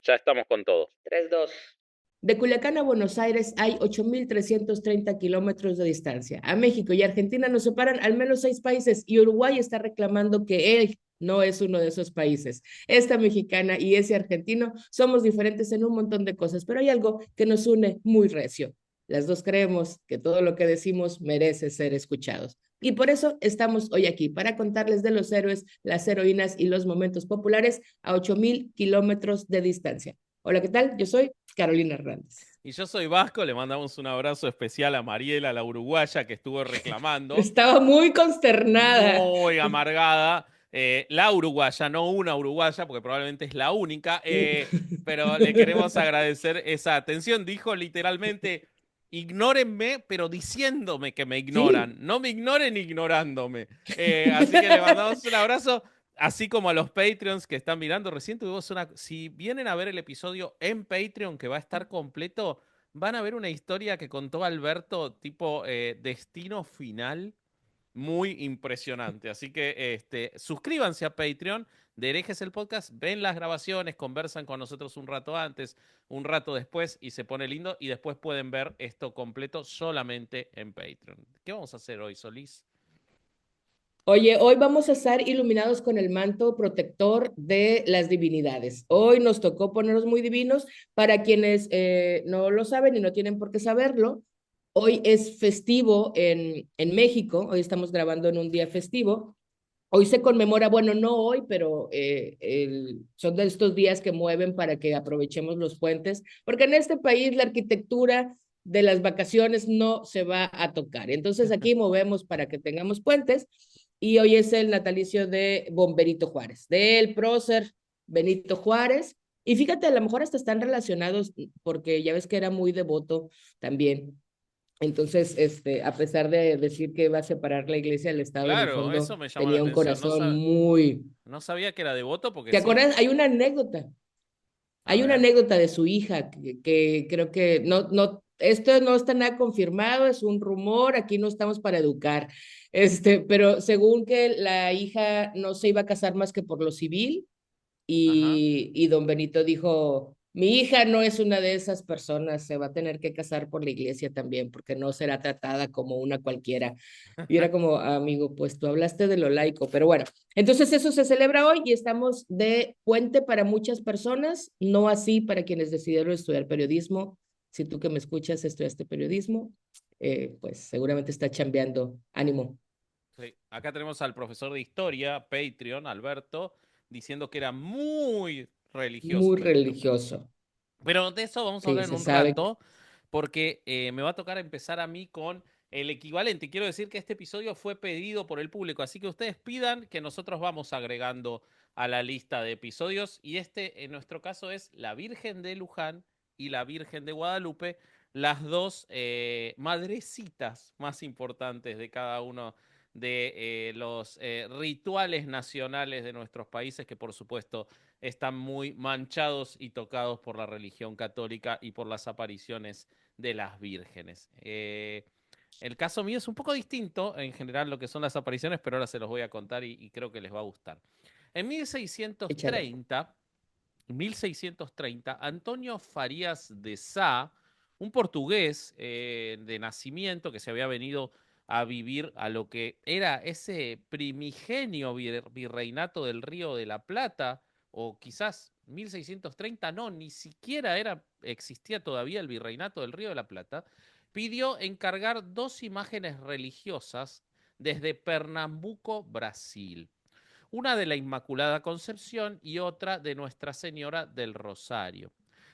Ya estamos con todo. 3, 2. De Culiacán a Buenos Aires hay 8.330 kilómetros de distancia. A México y Argentina nos separan al menos 6 países y Uruguay está reclamando que él no es uno de esos países. Esta mexicana y ese argentino somos diferentes en un montón de cosas, pero hay algo que nos une muy recio. Las dos creemos que todo lo que decimos merece ser escuchados. Y por eso estamos hoy aquí, para contarles de los héroes, las heroínas y los momentos populares a 8.000 kilómetros de distancia. Hola, ¿qué tal? Yo soy Carolina Hernández. Y yo soy Vasco, le mandamos un abrazo especial a Mariela, la uruguaya, que estuvo reclamando, Estaba muy consternada. muy amargada. La uruguaya, no una uruguaya, porque probablemente es la única, pero le queremos agradecer esa atención. Dijo literalmente, ignórenme, pero diciéndome que me ignoran. Sí, No me ignoren ignorándome. Así que le mandamos un abrazo. Así como a los Patreons que están mirando, recién tuvimos una. Si vienen a ver el episodio en Patreon, que va a estar completo, van a ver una historia que contó Alberto, tipo Destino Final, muy impresionante. Así que suscríbanse a Patreon, de Herejes el Podcast, ven las grabaciones, conversan con nosotros un rato antes, un rato después y se pone lindo. Y después pueden ver esto completo solamente en Patreon. ¿Qué vamos a hacer hoy, Solís? Oye, hoy vamos a estar iluminados con el manto protector de las divinidades. Hoy nos tocó ponernos muy divinos. Para quienes no lo saben y no tienen por qué saberlo, hoy es festivo en México. Hoy estamos grabando en un día festivo. Hoy se conmemora, bueno, no hoy, pero son de estos días que mueven para que aprovechemos los puentes, porque en este país la arquitectura de las vacaciones no se va a tocar. Entonces aquí movemos para que tengamos puentes y hoy es el natalicio de Bomberito Juárez, del prócer Benito Juárez. Y fíjate, a lo mejor hasta están relacionados porque ya ves que era muy devoto también. Entonces, a pesar de decir que va a separar la iglesia del Estado, en el Claro, fondo eso me llamó la tenía un atención. corazón muy... No sabía que era devoto porque ¿Te sí. acuerdas? A Hay una ver. anécdota de su hija que creo que esto no está nada confirmado, es un rumor, aquí no estamos para educar, pero según que la hija no se iba a casar más que por lo civil, Ajá. y don Benito dijo, mi hija no es una de esas personas, se va a tener que casar por la iglesia también, porque no será tratada como una cualquiera. Y era como, amigo, pues tú hablaste de lo laico, pero bueno, entonces eso se celebra hoy y estamos de puente para muchas personas, no así para quienes decidieron estudiar periodismo. Si tú que me escuchas estudiaste periodismo, pues seguramente está chambeando. Ánimo, Sí. Acá tenemos al profesor de historia, Patreon, Alberto, diciendo que era muy religioso, muy Benito. religioso. Pero de eso vamos a Sí, hablar en se un sabe. rato, porque me va a tocar empezar a mí con el equivalente. Quiero decir que este episodio fue pedido por el público, así que ustedes pidan que nosotros vamos agregando a la lista de episodios. Y este, en nuestro caso, es la Virgen de Luján y la Virgen de Guadalupe, las dos madrecitas más importantes de cada uno de los rituales nacionales de nuestros países, que por supuesto están muy manchados y tocados por la religión católica y por las apariciones de las vírgenes. El caso mío es un poco distinto en general lo que son las apariciones, pero ahora se los voy a contar y creo que les va a gustar. En Échale. 1630, Antonio Farías de Sá, un portugués de nacimiento que se había venido a vivir a lo que era ese primigenio virreinato del Río de la Plata, o quizás 1630, no, ni siquiera existía todavía el virreinato del Río de la Plata, pidió encargar dos imágenes religiosas desde Pernambuco, Brasil, una de la Inmaculada Concepción y otra de Nuestra Señora del Rosario.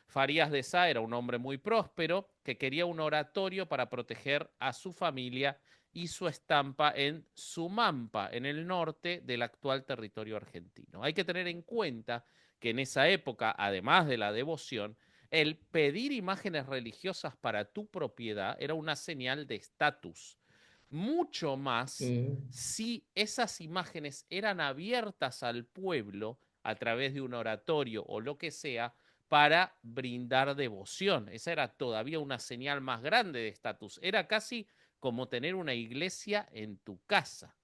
Farías de Sá era un hombre muy próspero que quería un oratorio para proteger a su familia y su estampa en Sumampa, en el norte del actual territorio argentino. Hay que tener en cuenta que en esa época, además de la devoción, el pedir imágenes religiosas para tu propiedad era una señal de estatus. Mucho más Mm. si esas imágenes eran abiertas al pueblo a través de un oratorio o lo que sea para brindar devoción. Esa era todavía una señal más grande de estatus. Era casi como tener una iglesia en tu casa.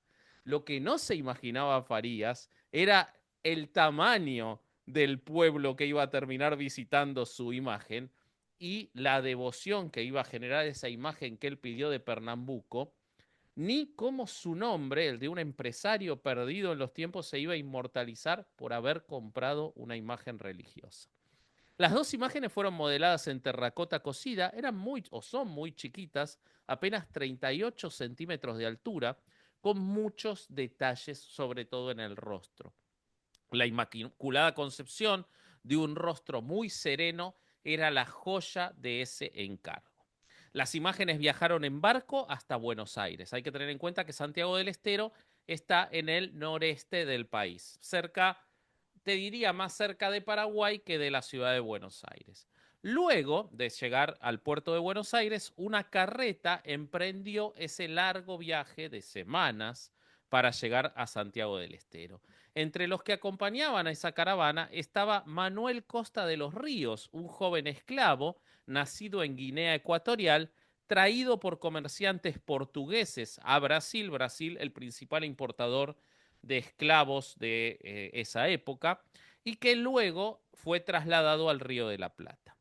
Lo que no se imaginaba Farías era el tamaño del pueblo que iba a terminar visitando su imagen y la devoción que iba a generar esa imagen que él pidió de Pernambuco, ni cómo su nombre, el de un empresario perdido en los tiempos, se iba a inmortalizar por haber comprado una imagen religiosa. Las dos imágenes fueron modeladas en terracota cocida, eran muy o son muy chiquitas, apenas 38 centímetros de altura, con muchos detalles, sobre todo en el rostro. La Inmaculada Concepción, de un rostro muy sereno, era la joya de ese encargo. Las imágenes viajaron en barco hasta Buenos Aires. Hay que tener en cuenta que Santiago del Estero está en el noreste del país, cerca, te diría más cerca de Paraguay que de la ciudad de Buenos Aires. Luego de llegar al puerto de Buenos Aires, una carreta emprendió ese largo viaje de semanas para llegar a Santiago del Estero. Entre los que acompañaban a esa caravana estaba Manuel Costa de los Ríos, un joven esclavo nacido en Guinea Ecuatorial, traído por comerciantes portugueses a Brasil, Brasil el principal importador de esclavos de esa época, y que luego fue trasladado al Río de la Plata.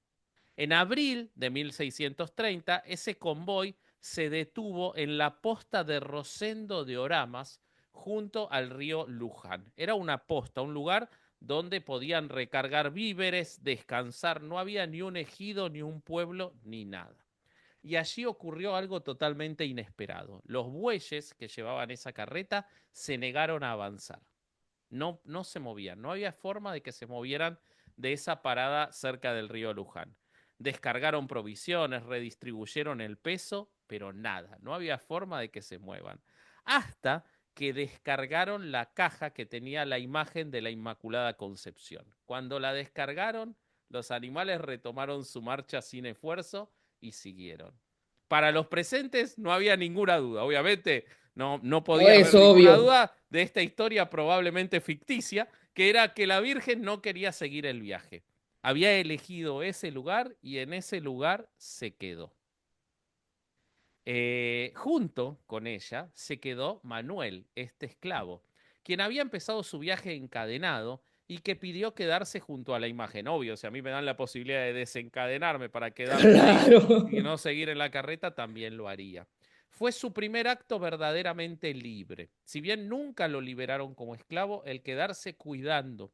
En abril de 1630, ese convoy se detuvo en la posta de Rosendo de Oramas, junto al río Luján. Era una posta, un lugar donde podían recargar víveres, descansar. No había ni un ejido, ni un pueblo, ni nada. Y allí ocurrió algo totalmente inesperado. Los bueyes que llevaban esa carreta se negaron a avanzar. No se movían, no había forma de que se movieran de esa parada cerca del río Luján. Descargaron provisiones, redistribuyeron el peso, pero nada, no había forma de que se muevan. Hasta que descargaron la caja que tenía la imagen de la Inmaculada Concepción. Cuando la descargaron, los animales retomaron su marcha sin esfuerzo y siguieron. Para los presentes no había ninguna duda, obviamente no No podía es haber ninguna obvio. duda de esta historia probablemente ficticia, que era que la Virgen no quería seguir el viaje. Había elegido ese lugar y en ese lugar se quedó. Junto con ella se quedó Manuel, este esclavo, quien había empezado su viaje encadenado y que pidió quedarse junto a la imagen. Obvio, si a mí me dan la posibilidad de desencadenarme para quedarme ahí Claro. y no seguir en la carreta, también lo haría. Fue su primer acto verdaderamente libre. Si bien nunca lo liberaron como esclavo, el quedarse cuidando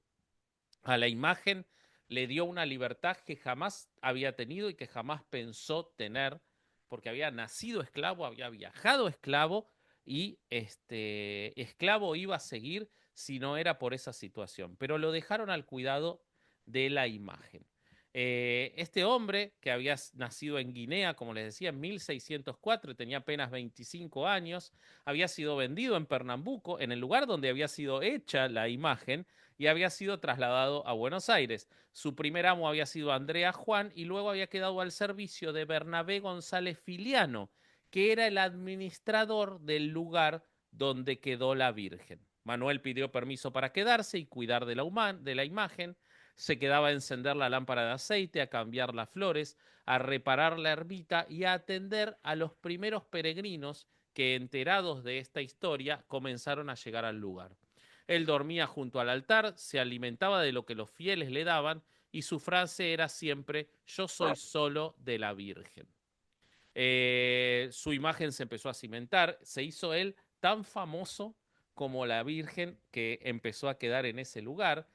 a la imagen le dio una libertad que jamás había tenido y que jamás pensó tener, porque había nacido esclavo, había viajado esclavo y esclavo iba a seguir si no era por esa situación. Pero lo dejaron al cuidado de la imagen. Este hombre, que había nacido en Guinea, como les decía, en 1604, y tenía apenas 25 años, había sido vendido en Pernambuco, en el lugar donde había sido hecha la imagen, y había sido trasladado a Buenos Aires. Su primer amo había sido Andrea Juan y luego había quedado al servicio de Bernabé González Filiano, que era el administrador del lugar donde quedó la Virgen. Manuel pidió permiso para quedarse y cuidar de la imagen. Se quedaba a encender la lámpara de aceite, a cambiar las flores, a reparar la ermita y a atender a los primeros peregrinos que, enterados de esta historia, comenzaron a llegar al lugar. Él dormía junto al altar, se alimentaba de lo que los fieles le daban y su frase era siempre: yo soy solo de la Virgen. Su imagen se empezó a cimentar, se hizo él tan famoso como la Virgen que empezó a quedar en ese lugar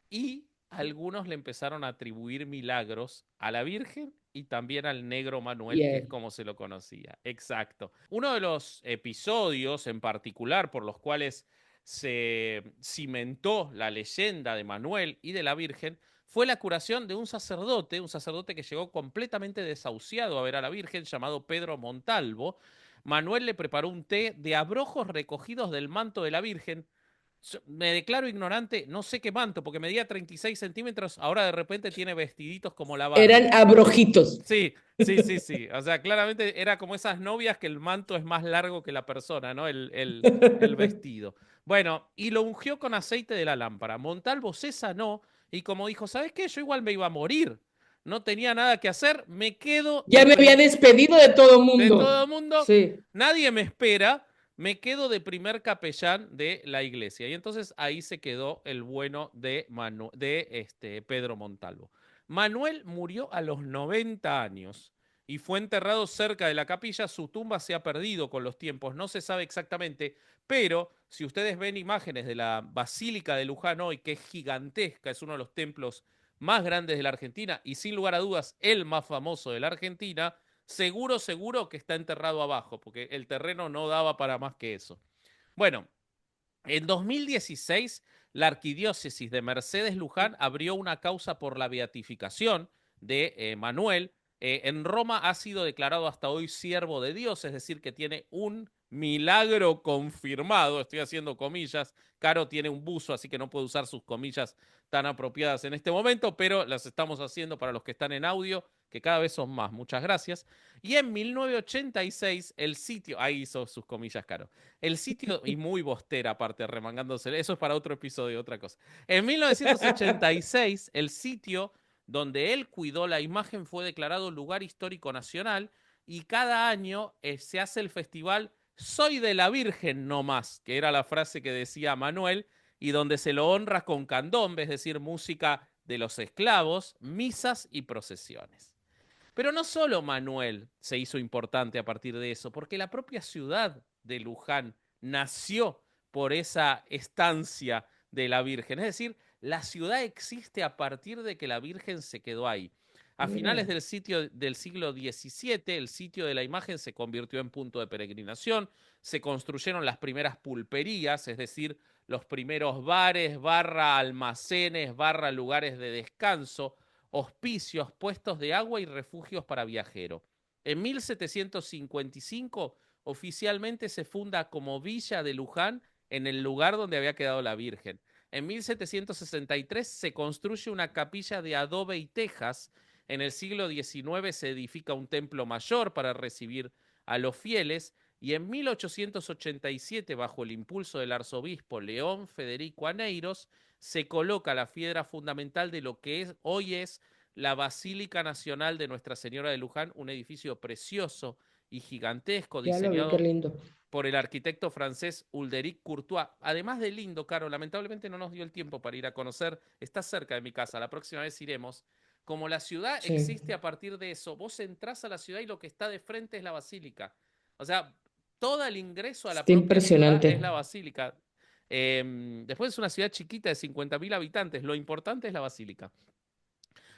y algunos le empezaron a atribuir milagros a la Virgen y también al negro Manuel, que es Bien. como se lo conocía. Exacto. Uno de los episodios en particular por los cuales se cimentó la leyenda de Manuel y de la Virgen fue la curación de un sacerdote que llegó completamente desahuciado a ver a la Virgen, llamado Pedro Montalvo. Manuel le preparó un té de abrojos recogidos del manto de la Virgen. Me declaro ignorante, no sé qué manto, porque medía 36 centímetros, ahora de repente tiene vestiditos como la Barbie. Eran abrojitos. Sí, sí. O sea, claramente era como esas novias que el manto es más largo que la persona, ¿no? El vestido. Bueno, y lo ungió con aceite de la lámpara. Montalvo se sanó y como dijo, ¿sabes qué? Yo igual me iba a morir. No tenía nada que hacer, me quedo Ya me había despedido de todo de mundo. todo el mundo, Sí. nadie me espera, me quedo de primer capellán de la iglesia. Y entonces ahí se quedó el bueno de, Pedro Montalvo. Manuel murió a los 90 años y fue enterrado cerca de la capilla. Su tumba se ha perdido con los tiempos, no se sabe exactamente, pero si ustedes ven imágenes de la Basílica de Luján hoy, que es gigantesca, es uno de los templos más grandes de la Argentina y sin lugar a dudas el más famoso de la Argentina, seguro, seguro que está enterrado abajo, porque el terreno no daba para más que eso. Bueno, en 2016, la arquidiócesis de Mercedes Luján abrió una causa por la beatificación de Manuel. En Roma ha sido declarado hasta hoy siervo de Dios, es decir, que tiene un milagro confirmado. Estoy haciendo comillas. Caro tiene un buzo, así que no puede usar sus comillas tan apropiadas en este momento, pero las estamos haciendo para los que están en audio, que cada vez son más. Muchas gracias. Y en 1986, el sitio, ahí hizo sus comillas, Caro. El sitio, y muy bostera aparte, remangándose, eso es para otro episodio, otra cosa. En 1986, el sitio donde él cuidó la imagen fue declarado lugar histórico nacional y cada año se hace el festival Soy de la Virgen no más, que era la frase que decía Manuel, y donde se lo honra con candombe, es decir, música de los esclavos, misas y procesiones. Pero no solo Manuel se hizo importante a partir de eso, porque la propia ciudad de Luján nació por esa estancia de la Virgen. Es decir, la ciudad existe a partir de que la Virgen se quedó ahí. A finales Mira, del siglo XVII, el sitio de la imagen se convirtió en punto de peregrinación, se construyeron las primeras pulperías, es decir, los primeros bares, barra almacenes, barra lugares de descanso, hospicios, puestos de agua y refugios para viajeros. En 1755 oficialmente se funda como Villa de Luján en el lugar donde había quedado la Virgen. En 1763 se construye una capilla de adobe y tejas. En el siglo XIX se edifica un templo mayor para recibir a los fieles y en 1887, bajo el impulso del arzobispo León Federico Aneiros, se coloca la piedra fundamental de lo que hoy es la Basílica Nacional de Nuestra Señora de Luján, un edificio precioso y gigantesco ya lo vi, qué diseñado lindo. por el arquitecto francés Ulderic Courtois. Además de lindo, Caro, lamentablemente no nos dio el tiempo para ir a conocer, está cerca de mi casa, la próxima vez iremos. Como la ciudad Sí, existe a partir de eso, vos entrás a la ciudad y lo que está de frente es la basílica. O sea, todo el ingreso a la está propia ciudad es la impresionante. basílica. Después es una ciudad chiquita de 50.000 habitantes, lo importante es la basílica.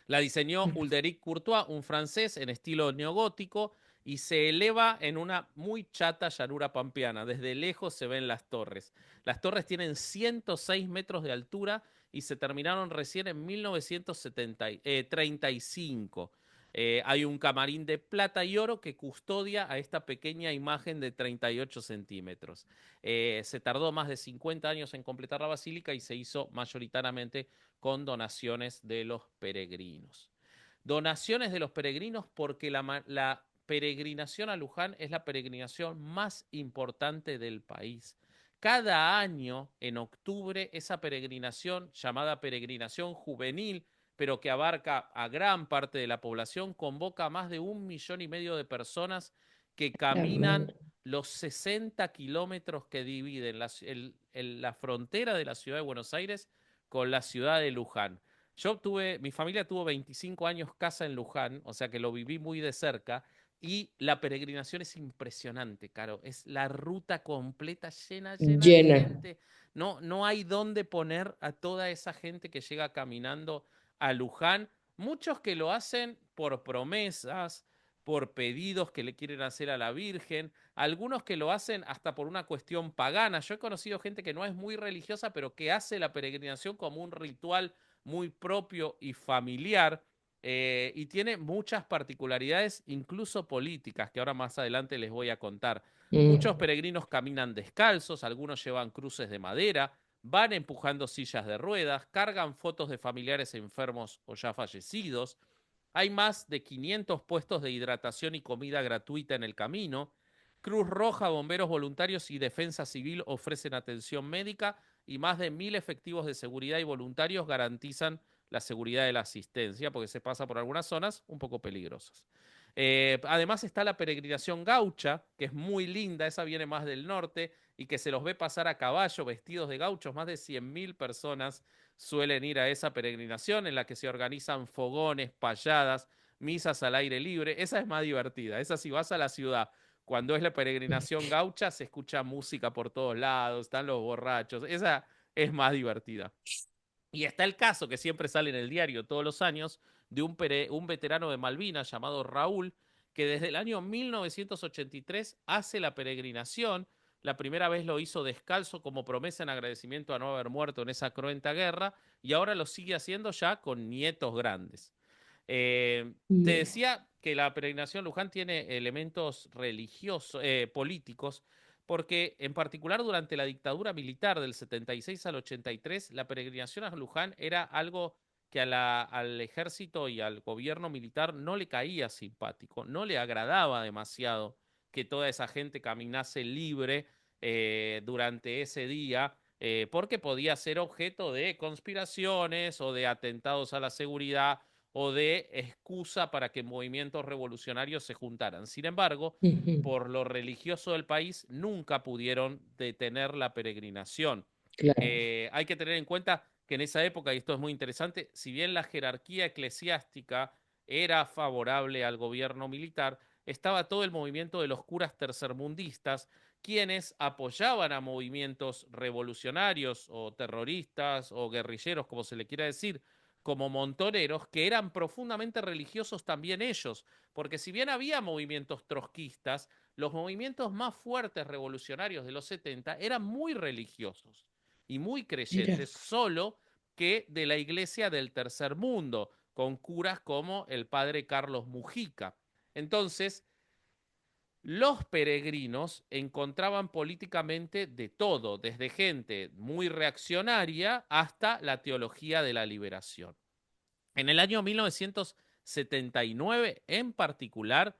La diseñó Ulderic Courtois, un francés en estilo neogótico, y se eleva en una muy chata llanura pampeana. Desde lejos se ven las torres. Las torres tienen 106 metros de altura y se terminaron recién en 1935. Hay un camarín de plata y oro que custodia a esta pequeña imagen de 38 centímetros. Se tardó más de 50 años en completar la basílica y se hizo mayoritariamente con donaciones de los peregrinos. Donaciones de los peregrinos porque la peregrinación a Luján es la peregrinación más importante del país. Cada año, en octubre, esa peregrinación, llamada peregrinación juvenil, pero que abarca a gran parte de la población, convoca a más de 1,5 millones de personas que La caminan madre. los 60 kilómetros que dividen la frontera de la ciudad de Buenos Aires con la ciudad de Luján. Mi familia tuvo 25 años casa en Luján, o sea que lo viví muy de cerca, y la peregrinación es impresionante, Caro. Es la ruta completa llena, llena de Llena. gente. No, no hay dónde poner a toda esa gente que llega caminando a Luján. Muchos que lo hacen por promesas, por pedidos que le quieren hacer a la Virgen, algunos que lo hacen hasta por una cuestión pagana. Yo he conocido gente que no es muy religiosa, pero que hace la peregrinación como un ritual muy propio y familiar. Y tiene muchas particularidades, incluso políticas, que ahora más adelante les voy a contar. Muchos Mm. peregrinos caminan descalzos, algunos llevan cruces de madera, van empujando sillas de ruedas, cargan fotos de familiares enfermos o ya fallecidos. Hay más de 500 puestos de hidratación y comida gratuita en el camino. Cruz Roja, bomberos voluntarios y defensa civil ofrecen atención médica y más de 1.000 efectivos de seguridad y voluntarios garantizan la seguridad de la asistencia porque se pasa por algunas zonas un poco peligrosas. Además está la peregrinación gaucha, que es muy linda, esa viene más del norte y que se los ve pasar a caballo vestidos de gauchos. Más de 100.000 personas suelen ir a esa peregrinación en la que se organizan fogones, payadas, misas al aire libre. Esa es más divertida. Esa si vas a la ciudad, cuando es la peregrinación gaucha, se escucha música por todos lados, están los borrachos. Esa es más divertida. Y está el caso que siempre sale en el diario todos los años de un veterano de Malvinas llamado Raúl, que desde el año 1983 hace la peregrinación. La primera vez lo hizo descalzo como promesa en agradecimiento a no haber muerto en esa cruenta guerra y ahora lo sigue haciendo ya con nietos grandes. Te Mira. decía que la peregrinación Luján tiene elementos religiosos, políticos, porque en particular durante la dictadura militar del 76 al 83, la peregrinación a Luján era algo que al ejército y al gobierno militar no le caía simpático, no le agradaba demasiado que toda esa gente caminase libre durante ese día, porque podía ser objeto de conspiraciones o de atentados a la seguridad o de excusa para que movimientos revolucionarios se juntaran. Sin embargo, Ujú. por lo religioso del país, nunca pudieron detener la peregrinación. Claro. Hay que tener en cuenta que en esa época, y esto es muy interesante, si bien la jerarquía eclesiástica era favorable al gobierno militar, estaba todo el movimiento de los curas tercermundistas, quienes apoyaban a movimientos revolucionarios o terroristas o guerrilleros, como se le quiera decir, como montoneros, que eran profundamente religiosos también ellos, porque si bien había movimientos trotskistas, los movimientos más fuertes revolucionarios de los 70 eran muy religiosos y muy Mira. creyentes, solo que de la iglesia del tercer mundo, con curas como el padre Carlos Mujica. Entonces, los peregrinos encontraban políticamente de todo, desde gente muy reaccionaria hasta la teología de la liberación. En el año 1979, en particular,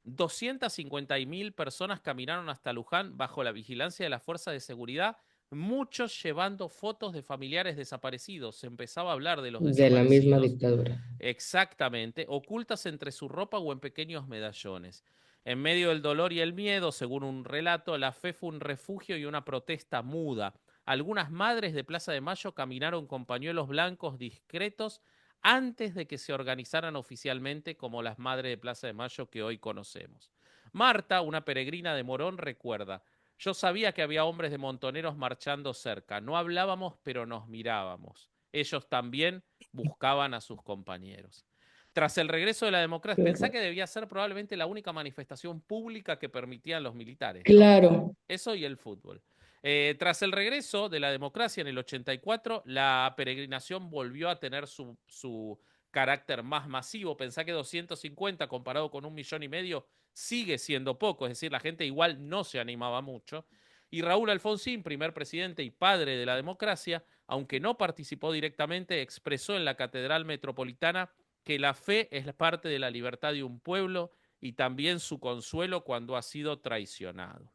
250.000 personas caminaron hasta Luján bajo la vigilancia de las fuerzas de seguridad, muchos llevando fotos de familiares desaparecidos. Se empezaba a hablar de los De la misma desaparecidos, dictadura. exactamente, ocultas entre su ropa o en pequeños medallones. En medio del dolor y el miedo, según un relato, la fe fue un refugio y una protesta muda. Algunas madres de Plaza de Mayo caminaron con pañuelos blancos discretos antes de que se organizaran oficialmente como las madres de Plaza de Mayo que hoy conocemos. Marta, una peregrina de Morón, recuerda: yo sabía que había hombres de montoneros marchando cerca. No hablábamos, pero nos mirábamos. Ellos también buscaban a sus compañeros. Tras el regreso de la democracia, Qué pensá horror. que debía ser probablemente la única manifestación pública que permitían los militares, ¿no? Claro. Eso y el fútbol. Tras el regreso de la democracia en el 84, la peregrinación volvió a tener su carácter más masivo. Pensá que 250 comparado con 1,5 millones sigue siendo poco, es decir, la gente igual no se animaba mucho. Y Raúl Alfonsín, primer presidente y padre de la democracia, aunque no participó directamente, expresó en la Catedral Metropolitana que la fe es parte de la libertad de un pueblo y también su consuelo cuando ha sido traicionado.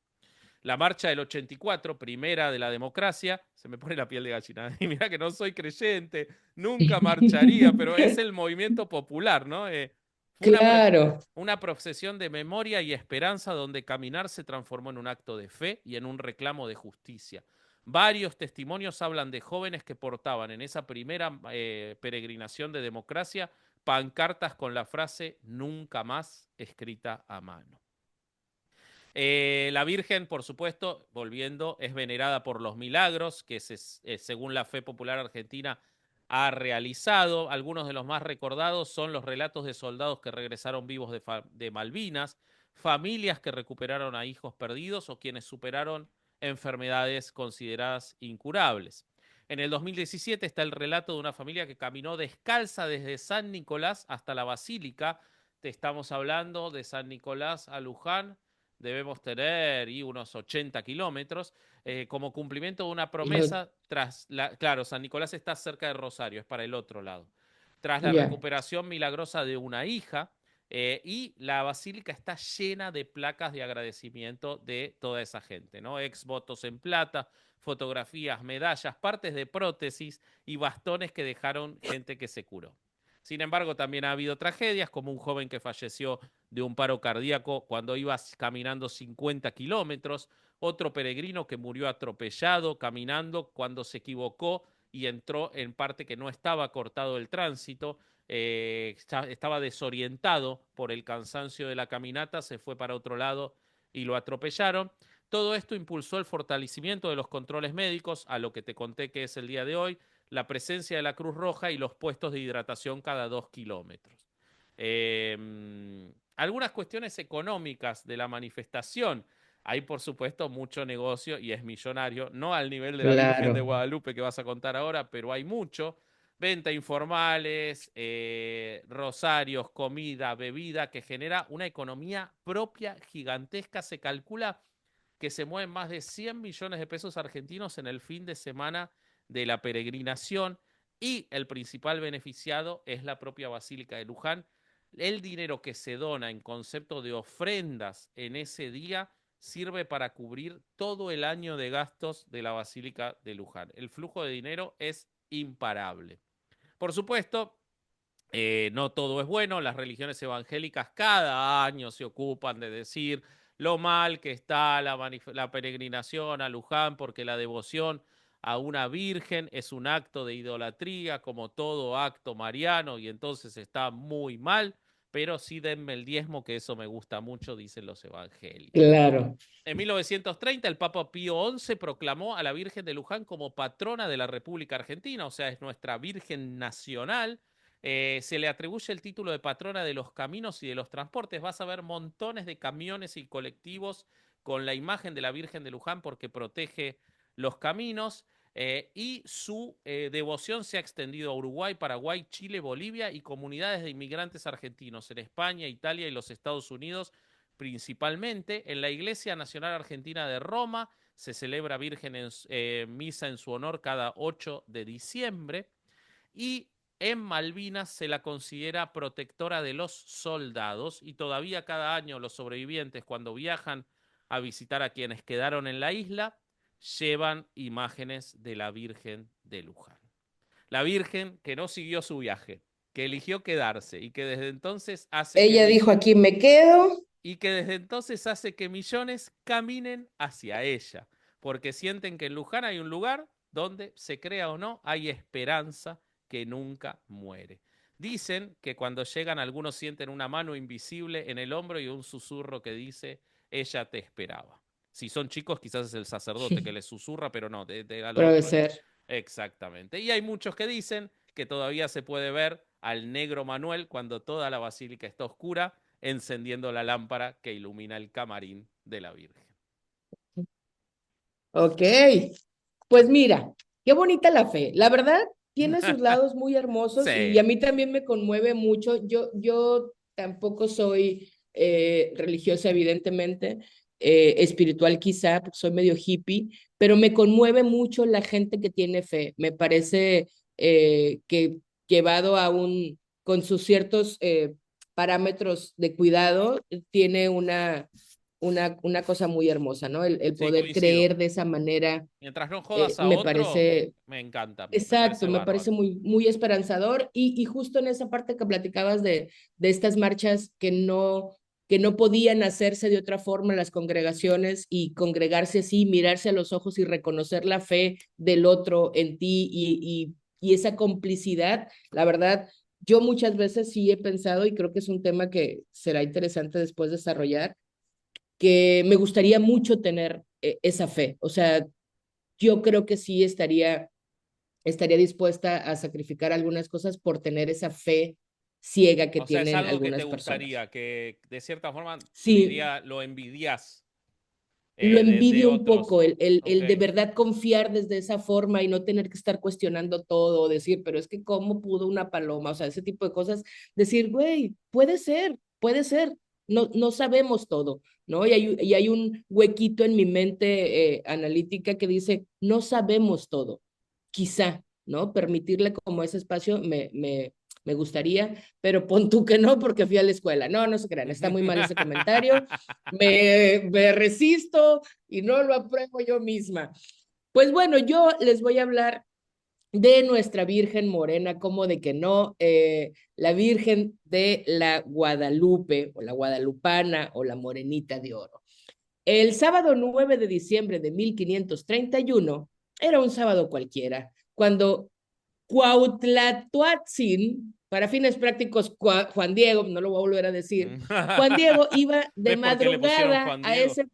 La marcha del 84, primera de la democracia, se me pone la piel de gallina. Y mira que no soy creyente, nunca marcharía, pero es el movimiento popular, ¿no? Fue Claro. una procesión de memoria y esperanza donde caminar se transformó en un acto de fe y en un reclamo de justicia. Varios testimonios hablan de jóvenes que portaban en esa primera peregrinación de democracia pancartas con la frase "nunca más" escrita a mano. La Virgen, por supuesto, volviendo, es venerada por los milagros que, según la fe popular argentina, ha realizado. Algunos de los más recordados son los relatos de soldados que regresaron vivos de Malvinas, familias que recuperaron a hijos perdidos o quienes superaron enfermedades consideradas incurables. En el 2017 está el relato de una familia que caminó descalza desde San Nicolás hasta la Basílica. Te estamos hablando de San Nicolás a Luján, debemos tener y unos 80 kilómetros, como cumplimiento de una promesa claro, San Nicolás está cerca de Rosario, es para el otro lado. Tras la Ya. recuperación milagrosa de una hija, y la basílica está llena de placas de agradecimiento de toda esa gente, ¿no? Ex votos en plata, fotografías, medallas, partes de prótesis y bastones que dejaron gente que se curó. Sin embargo, también ha habido tragedias, como un joven que falleció de un paro cardíaco cuando iba caminando 50 kilómetros, otro peregrino que murió atropellado caminando cuando se equivocó y entró en parte que no estaba cortado el tránsito, estaba desorientado por el cansancio de la caminata, se fue para otro lado y lo atropellaron. Todo esto impulsó el fortalecimiento de los controles médicos, a lo que te conté que es el día de hoy, la presencia de la Cruz Roja y los puestos de hidratación cada 2 kilómetros. Algunas cuestiones económicas de la manifestación. Hay, por supuesto, mucho negocio y es millonario, no al nivel de la Virgen de Claro, Guadalupe que vas a contar ahora, pero hay mucho. Venta informales, rosarios, comida, bebida, que genera una economía propia gigantesca. Se calcula que se mueven más de 100 millones de pesos argentinos en el fin de semana de la peregrinación y el principal beneficiado es la propia Basílica de Luján. El dinero que se dona en concepto de ofrendas en ese día sirve para cubrir todo el año de gastos de la Basílica de Luján. El flujo de dinero es imparable. Por supuesto, no todo es bueno, las religiones evangélicas cada año se ocupan de decir lo mal que está la peregrinación a Luján porque la devoción a una virgen es un acto de idolatría como todo acto mariano y entonces está muy mal, pero sí denme el diezmo que eso me gusta mucho, dicen los evangélicos. claro. En 1930, el Papa Pío XI proclamó a la Virgen de Luján como patrona de la República Argentina, o sea, es nuestra Virgen nacional. Se le atribuye el título de patrona de los caminos y de los transportes. Vas a ver montones de camiones y colectivos con la imagen de la Virgen de Luján porque protege los caminos. Y su devoción se ha extendido a Uruguay, Paraguay, Chile, Bolivia y comunidades de inmigrantes argentinos en España, Italia y los Estados Unidos principalmente. En la Iglesia Nacional Argentina de Roma se celebra Virgen misa en su honor cada 8 de diciembre y en Malvinas se la considera protectora de los soldados y todavía cada año los sobrevivientes cuando viajan a visitar a quienes quedaron en la isla llevan imágenes de la Virgen de Luján. La Virgen que no siguió su viaje, que eligió quedarse y que desde entonces hace que Ella dijo, aquí me quedo. millones caminen hacia ella, porque sienten que en Luján hay un lugar donde, se crea o no, hay esperanza que nunca muere. Dicen que cuando llegan algunos sienten una mano invisible en el hombro y un susurro que dice, ella te esperaba. Si son chicos, quizás es el sacerdote que les susurra, pero no, al Puede otro. ser. Exactamente. Y hay muchos que dicen que todavía se puede ver al negro Manuel cuando toda la basílica está oscura encendiendo la lámpara que ilumina el camarín de la Virgen. Ok. Pues mira, qué bonita la fe. La verdad, tiene sus lados muy hermosos y a Sí. mí también me conmueve mucho. Yo tampoco soy religiosa, evidentemente, espiritual quizá, porque soy medio hippie, pero me conmueve mucho la gente que tiene fe. Me parece que llevado a con sus ciertos parámetros de cuidado, tiene una cosa muy hermosa, ¿no? El Sí, poder coincido. creer de esa manera Mientras no jodas a me otro, parece, me encanta, me exacto, parece me parece bárbaro. muy esperanzador y justo en esa parte que platicabas de estas marchas que no podían hacerse de otra forma en las congregaciones y congregarse así, mirarse a los ojos y reconocer la fe del otro en ti y esa complicidad, la verdad, yo muchas veces sí he pensado y creo que es un tema que será interesante después desarrollar, que me gustaría mucho tener esa fe, o sea, yo creo que sí estaría dispuesta a sacrificar algunas cosas por tener esa fe ciega que O sea, es tienen algo que te algunas personas. gustaría, que de cierta forma, Sí, diría, lo envidias lo de envidio un otros. poco, Ok. el de verdad confiar desde esa forma y no tener que estar cuestionando todo, o decir, pero es que cómo pudo una paloma, o sea, ese tipo de cosas, decir, güey, puede ser, no, no sabemos todo, ¿no? Y hay un huequito en mi mente analítica que dice, no sabemos todo, quizá, ¿no? Permitirle como ese espacio me gustaría, pero pon tú que no, porque fui a la escuela. No, no se crean, está muy mal ese comentario. Me resisto y no lo apruebo yo misma. Pues bueno, yo les voy a hablar de nuestra Virgen Morena, como de que no, la Virgen de la Guadalupe, o la Guadalupana, o la Morenita de Oro. El sábado 9 de diciembre de 1531 era un sábado cualquiera, cuando Cuauhtlatoatzin, para fines prácticos, Juan Diego, no lo voy a volver a decir, Juan Diego iba de ¿Ves por qué le pusieron madrugada Juan a Diego? ese.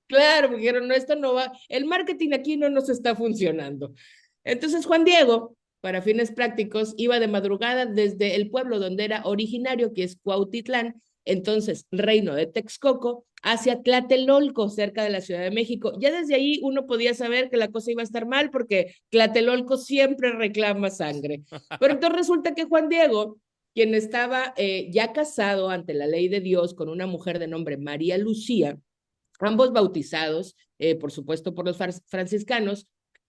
Claro, porque dijeron, no, esto no va, el marketing aquí no nos está funcionando. Entonces Juan Diego, para fines prácticos, iba de madrugada desde el pueblo donde era originario, que es Cuautitlán, entonces reino de Texcoco, hacia Tlatelolco, cerca de la Ciudad de México. Ya desde ahí uno podía saber que la cosa iba a estar mal porque Tlatelolco siempre reclama sangre. Pero entonces resulta que Juan Diego, quien estaba ya casado ante la ley de Dios con una mujer de nombre María Lucía, ambos bautizados, por supuesto, por los franciscanos,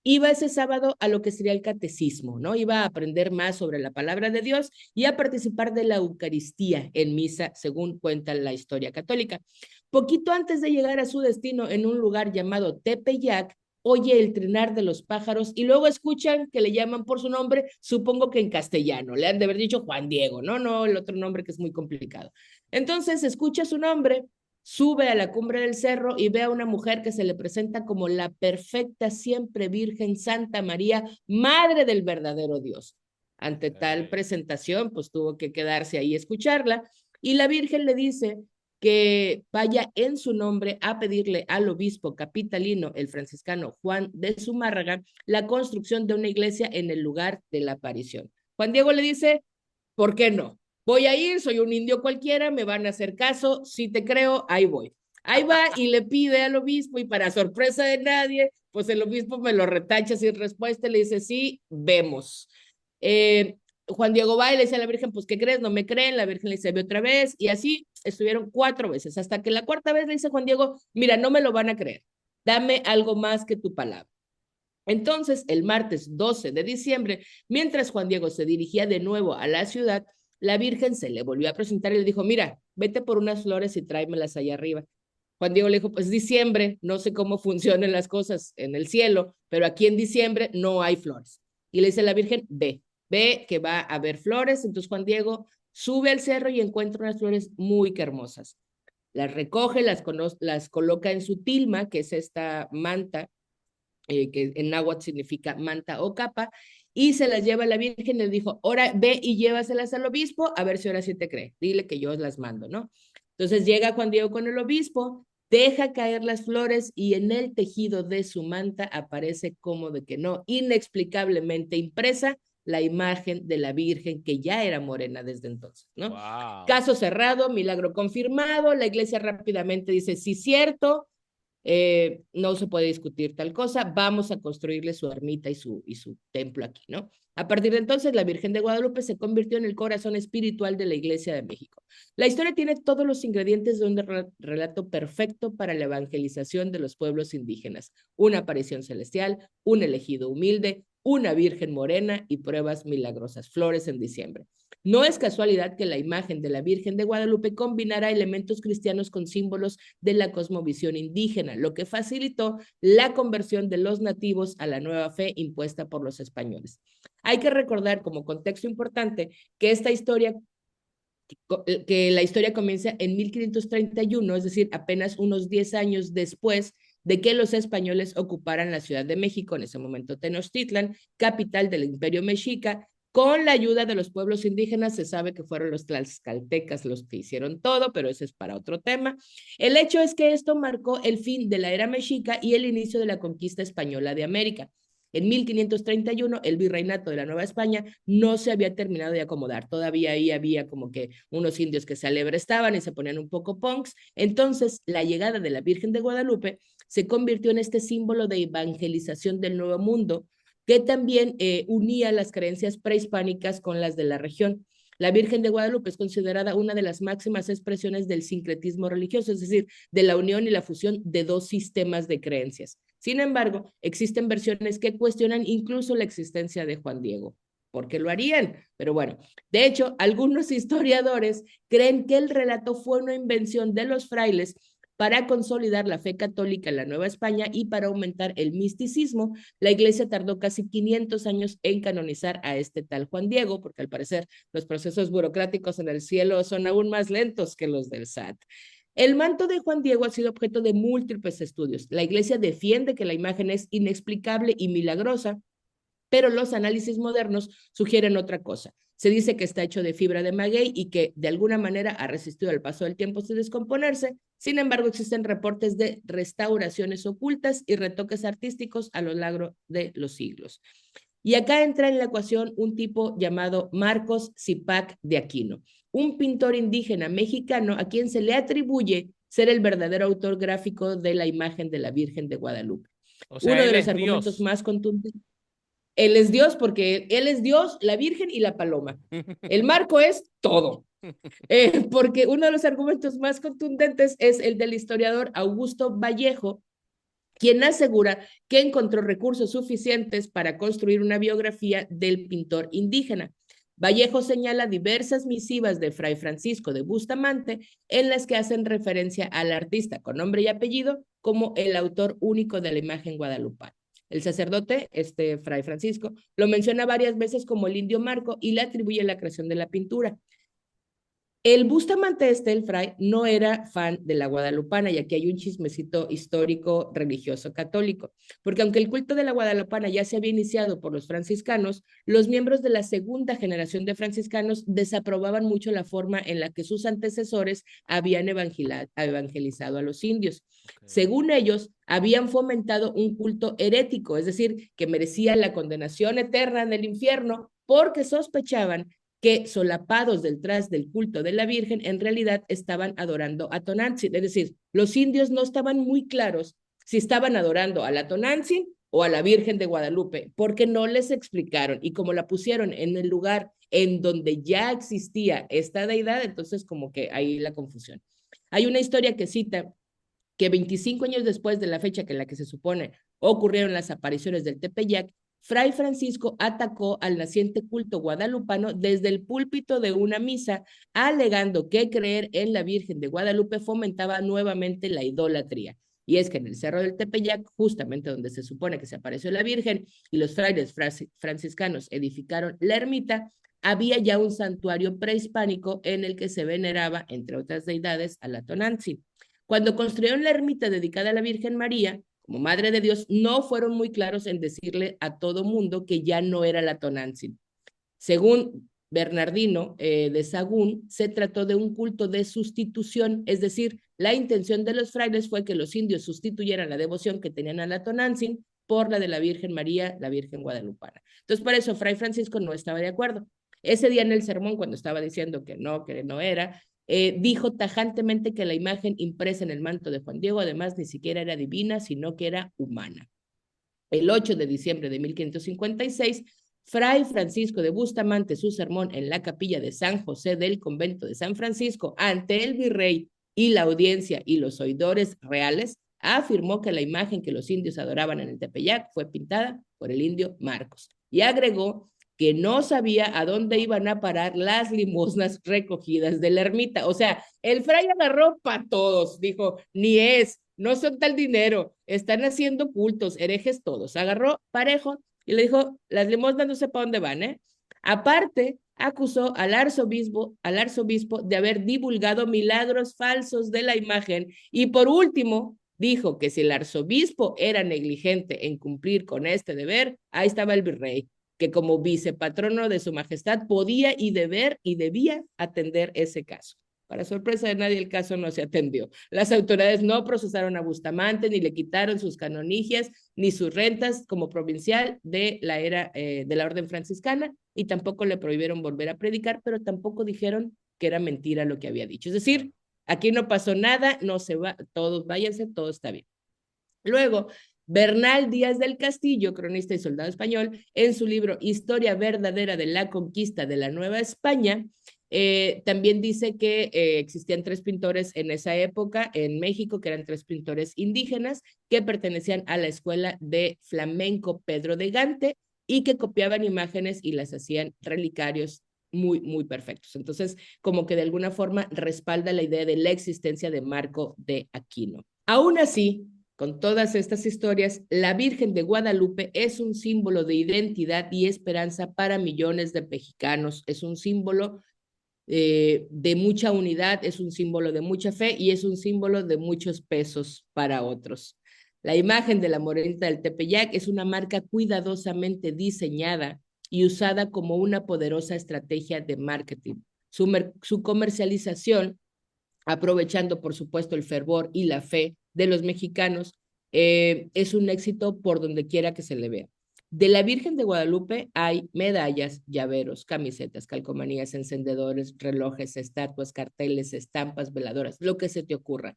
iba ese sábado a lo que sería el catecismo, ¿no? Iba a aprender más sobre la palabra de Dios y a participar de la Eucaristía en misa, según cuenta la historia católica. Poquito antes de llegar a su destino, en un lugar llamado Tepeyac, oye el trinar de los pájaros y luego escuchan que le llaman por su nombre, supongo que en castellano, le han de haber dicho Juan Diego, ¿no? No, el otro nombre que es muy complicado. Entonces escucha su nombre, sube a la cumbre del cerro y ve a una mujer que se le presenta como la perfecta, siempre Virgen Santa María, Madre del verdadero Dios. Ante tal presentación, pues tuvo que quedarse ahí a escucharla y la Virgen le dice que vaya en su nombre a pedirle al obispo capitalino, el franciscano Juan de Zumárraga, la construcción de una iglesia en el lugar de la aparición. Juan Diego le dice, ¿por qué no? Voy a ir, soy un indio cualquiera, me van a hacer caso, si te creo, ahí voy. Ahí va y le pide al obispo y para sorpresa de nadie, pues el obispo me lo retacha sin respuesta y le dice, sí, vemos. Juan Diego va y le dice a la Virgen, pues, ¿qué crees? No me creen. La Virgen le dice, ve otra vez. Y así estuvieron 4 veces, hasta que la cuarta vez le dice Juan Diego, mira, no me lo van a creer. Dame algo más que tu palabra. Entonces, el martes 12 de diciembre, mientras Juan Diego se dirigía de nuevo a la ciudad, la Virgen se le volvió a presentar y le dijo, mira, vete por unas flores y tráemelas allá arriba. Juan Diego le dijo, pues diciembre, no sé cómo funcionan las cosas en el cielo, pero aquí en diciembre no hay flores. Y le dice a la Virgen, ve que va a haber flores. Entonces Juan Diego sube al cerro y encuentra unas flores muy hermosas. Las recoge, las coloca en su tilma, que es esta manta que en náhuatl significa manta o capa, y se las lleva a la Virgen y le dijo, ahora ve y llévaselas al obispo, a ver si ahora sí te cree, dile que yo las mando, ¿no? Entonces llega Juan Diego con el obispo, deja caer las flores y en el tejido de su manta aparece como de que no, inexplicablemente impresa la imagen de la Virgen que ya era morena desde entonces, ¿no? Wow. Caso cerrado, milagro confirmado, la iglesia rápidamente dice, sí, cierto, no se puede discutir tal cosa, vamos a construirle su ermita y su templo aquí, ¿no? A partir de entonces, la Virgen de Guadalupe se convirtió en el corazón espiritual de la Iglesia de México. La historia tiene todos los ingredientes de un relato perfecto para la evangelización de los pueblos indígenas. Una aparición celestial, un elegido humilde, una Virgen morena y pruebas milagrosas, flores en diciembre. No es casualidad que la imagen de la Virgen de Guadalupe combinara elementos cristianos con símbolos de la cosmovisión indígena, lo que facilitó la conversión de los nativos a la nueva fe impuesta por los españoles. Hay que recordar como contexto importante que esta historia que la historia comienza en 1531, es decir, apenas unos 10 años después de que los españoles ocuparan la Ciudad de México, en ese momento Tenochtitlan, capital del Imperio Mexica. Con la ayuda de los pueblos indígenas, se sabe que fueron los tlaxcaltecas los que hicieron todo, pero ese es para otro tema. El hecho es que esto marcó el fin de la era mexica y el inicio de la conquista española de América. En 1531, el virreinato de la Nueva España no se había terminado de acomodar. Todavía ahí había como que unos indios que se alebrestaban y se ponían un poco punks. Entonces, la llegada de la Virgen de Guadalupe se convirtió en este símbolo de evangelización del Nuevo Mundo, que también unía las creencias prehispánicas con las de la región. La Virgen de Guadalupe es considerada una de las máximas expresiones del sincretismo religioso, es decir, de la unión y la fusión de dos sistemas de creencias. Sin embargo, existen versiones que cuestionan incluso la existencia de Juan Diego. ¿Por qué lo harían? Pero bueno, de hecho, algunos historiadores creen que el relato fue una invención de los frailes para consolidar la fe católica en la Nueva España y para aumentar el misticismo, la Iglesia tardó casi 500 años en canonizar a este tal Juan Diego, porque al parecer los procesos burocráticos en el cielo son aún más lentos que los del SAT. El manto de Juan Diego ha sido objeto de múltiples estudios. La Iglesia defiende que la imagen es inexplicable y milagrosa, pero los análisis modernos sugieren otra cosa. Se dice que está hecho de fibra de maguey y que de alguna manera ha resistido al paso del tiempo sin descomponerse. Sin embargo, existen reportes de restauraciones ocultas y retoques artísticos a lo largo de los siglos. Y acá entra en la ecuación un tipo llamado Marcos Zipac de Aquino, un pintor indígena mexicano a quien se le atribuye ser el verdadero autor gráfico de la imagen de la Virgen de Guadalupe. O sea, Uno de él los es argumentos Dios. más contundentes. Él es Dios porque él es Dios, la Virgen y la paloma. El marco es todo. Porque uno de los argumentos más contundentes es el del historiador Augusto Vallejo, quien asegura que encontró recursos suficientes para construir una biografía del pintor indígena. Vallejo señala diversas misivas de Fray Francisco de Bustamante en las que hacen referencia al artista con nombre y apellido como el autor único de la imagen guadalupana. El sacerdote, Fray Francisco, lo menciona varias veces como el indio Marco y le atribuye la creación de la pintura. El Bustamante el Fray, no era fan de la guadalupana, y aquí hay un chismecito histórico religioso católico, porque aunque el culto de la guadalupana ya se había iniciado por los franciscanos, los miembros de la segunda generación de franciscanos desaprobaban mucho la forma en la que sus antecesores habían evangelizado a los indios. Okay. Según ellos, habían fomentado un culto herético, es decir, que merecía la condenación eterna en el infierno porque sospechaban que solapados detrás del culto de la Virgen, en realidad estaban adorando a Tonantzin. Es decir, los indios no estaban muy claros si estaban adorando a la Tonantzin o a la Virgen de Guadalupe, porque no les explicaron. Y como la pusieron en el lugar en donde ya existía esta deidad, entonces como que ahí la confusión. Hay una historia que cita que 25 años después de la fecha que en la que se supone ocurrieron las apariciones del Tepeyac, Fray Francisco atacó al naciente culto guadalupano desde el púlpito de una misa, alegando que creer en la Virgen de Guadalupe fomentaba nuevamente la idolatría. Y es que en el Cerro del Tepeyac, justamente donde se supone que se apareció la Virgen y los frailes franciscanos edificaron la ermita, había ya un santuario prehispánico en el que se veneraba, entre otras deidades, a la Tonantzin. Cuando construyeron la ermita dedicada a la Virgen María, como Madre de Dios, no fueron muy claros en decirle a todo mundo que ya no era la Tonantzin. Según Bernardino de Sahagún, se trató de un culto de sustitución, es decir, la intención de los frailes fue que los indios sustituyeran la devoción que tenían a la Tonantzin por la de la Virgen María, la Virgen Guadalupana. Entonces, por eso Fray Francisco no estaba de acuerdo. Ese día en el sermón, cuando estaba diciendo que no era, dijo tajantemente que la imagen impresa en el manto de Juan Diego además ni siquiera era divina, sino que era humana. El 8 de diciembre de 1556, Fray Francisco de Bustamante, su sermón en la capilla de San José del convento de San Francisco, ante el virrey y la audiencia y los oidores reales, afirmó que la imagen que los indios adoraban en el Tepeyac fue pintada por el indio Marcos. Y agregó que no sabía a dónde iban a parar las limosnas recogidas de la ermita. O sea, el fray agarró para todos, dijo, ni es, no son tal dinero, están haciendo cultos, herejes todos. Agarró parejo y le dijo, las limosnas no sé para dónde van, ¿eh? Aparte, acusó al arzobispo de haber divulgado milagros falsos de la imagen y por último dijo que si el arzobispo era negligente en cumplir con este deber, ahí estaba el virrey, que como vicepatrono de su majestad podía y debía atender ese caso. Para sorpresa de nadie, el caso no se atendió. Las autoridades no procesaron a Bustamante, ni le quitaron sus canonigias, ni sus rentas como provincial de la orden franciscana, y tampoco le prohibieron volver a predicar, pero tampoco dijeron que era mentira lo que había dicho. Es decir, aquí no pasó nada, no se va, todos váyanse, todo está bien. Luego, Bernal Díaz del Castillo, cronista y soldado español, en su libro Historia verdadera de la conquista de la Nueva España, también dice que existían tres pintores en esa época en México, que eran tres pintores indígenas que pertenecían a la escuela de flamenco Pedro de Gante y que copiaban imágenes y las hacían relicarios muy, muy perfectos. Entonces, como que de alguna forma respalda la idea de la existencia de Marco de Aquino. Aún así, con todas estas historias, la Virgen de Guadalupe es un símbolo de identidad y esperanza para millones de mexicanos. Es un símbolo de mucha unidad, es un símbolo de mucha fe y es un símbolo de muchos pesos para otros. La imagen de la Morenita del Tepeyac es una marca cuidadosamente diseñada y usada como una poderosa estrategia de marketing. Su comercialización, aprovechando por supuesto el fervor y la fe de los mexicanos, es un éxito por donde quiera que se le vea. De la Virgen de Guadalupe hay medallas, llaveros, camisetas, calcomanías, encendedores, relojes, estatuas, carteles, estampas, veladoras, lo que se te ocurra.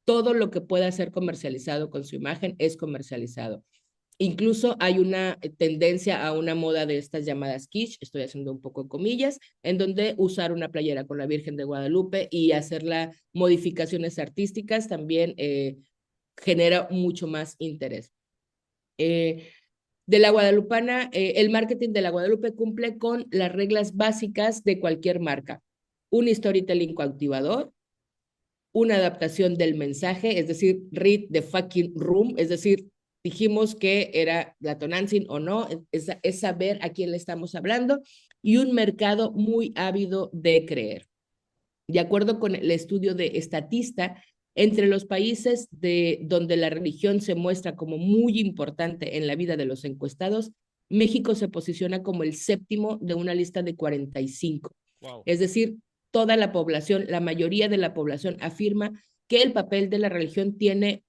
Todo lo que pueda ser comercializado con su imagen es comercializado. Incluso hay una tendencia a una moda de estas llamadas kitsch, estoy haciendo un poco comillas, en donde usar una playera con la Virgen de Guadalupe y hacerla modificaciones artísticas también genera mucho más interés. De la Guadalupana, el marketing de la Guadalupe cumple con las reglas básicas de cualquier marca. Un storytelling cautivador, una adaptación del mensaje, es decir, read the fucking room, es decir, dijimos que era la Tonantzin o no, es saber a quién le estamos hablando, y un mercado muy ávido de creer. De acuerdo con el estudio de Statista, entre los países donde la religión se muestra como muy importante en la vida de los encuestados, México se posiciona como el séptimo de una lista de 45. Wow. Es decir, toda la población, la mayoría de la población afirma que el papel de la religión tiene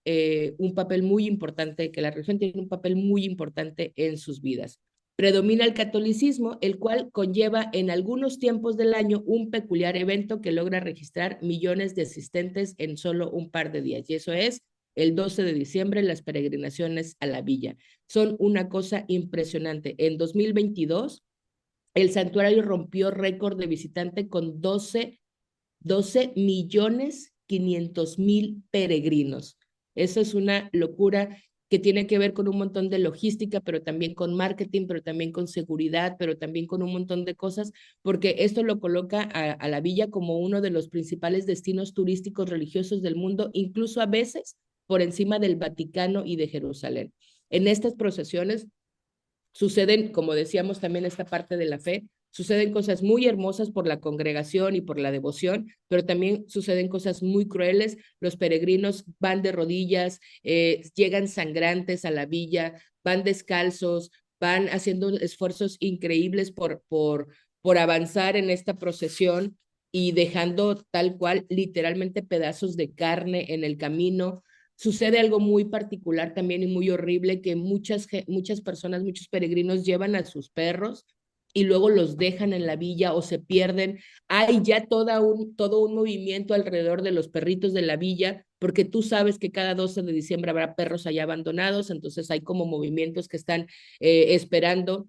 un papel muy importante, que la religión tiene un papel muy importante en sus vidas. Predomina el catolicismo, el cual conlleva en algunos tiempos del año un peculiar evento que logra registrar millones de asistentes en solo un par de días. Y eso es el 12 de diciembre, las peregrinaciones a la villa. Son una cosa impresionante. En 2022, el santuario rompió récord de visitante con 12 millones 500 mil peregrinos. Eso es una locura que tiene que ver con un montón de logística, pero también con marketing, pero también con seguridad, pero también con un montón de cosas, porque esto lo coloca a la villa como uno de los principales destinos turísticos religiosos del mundo, incluso a veces por encima del Vaticano y de Jerusalén. En estas procesiones suceden, como decíamos también, esta parte de la fe, suceden cosas muy hermosas por la congregación y por la devoción, pero también suceden cosas muy crueles. Los peregrinos van de rodillas, llegan sangrantes a la villa, van descalzos, van haciendo esfuerzos increíbles por avanzar en esta procesión y dejando tal cual literalmente pedazos de carne en el camino. Sucede algo muy particular también y muy horrible que muchas personas, muchos peregrinos llevan a sus perros y luego los dejan en la villa o se pierden. Hay ya todo un movimiento alrededor de los perritos de la villa, porque tú sabes que cada 12 de diciembre habrá perros allá abandonados, entonces hay como movimientos que están esperando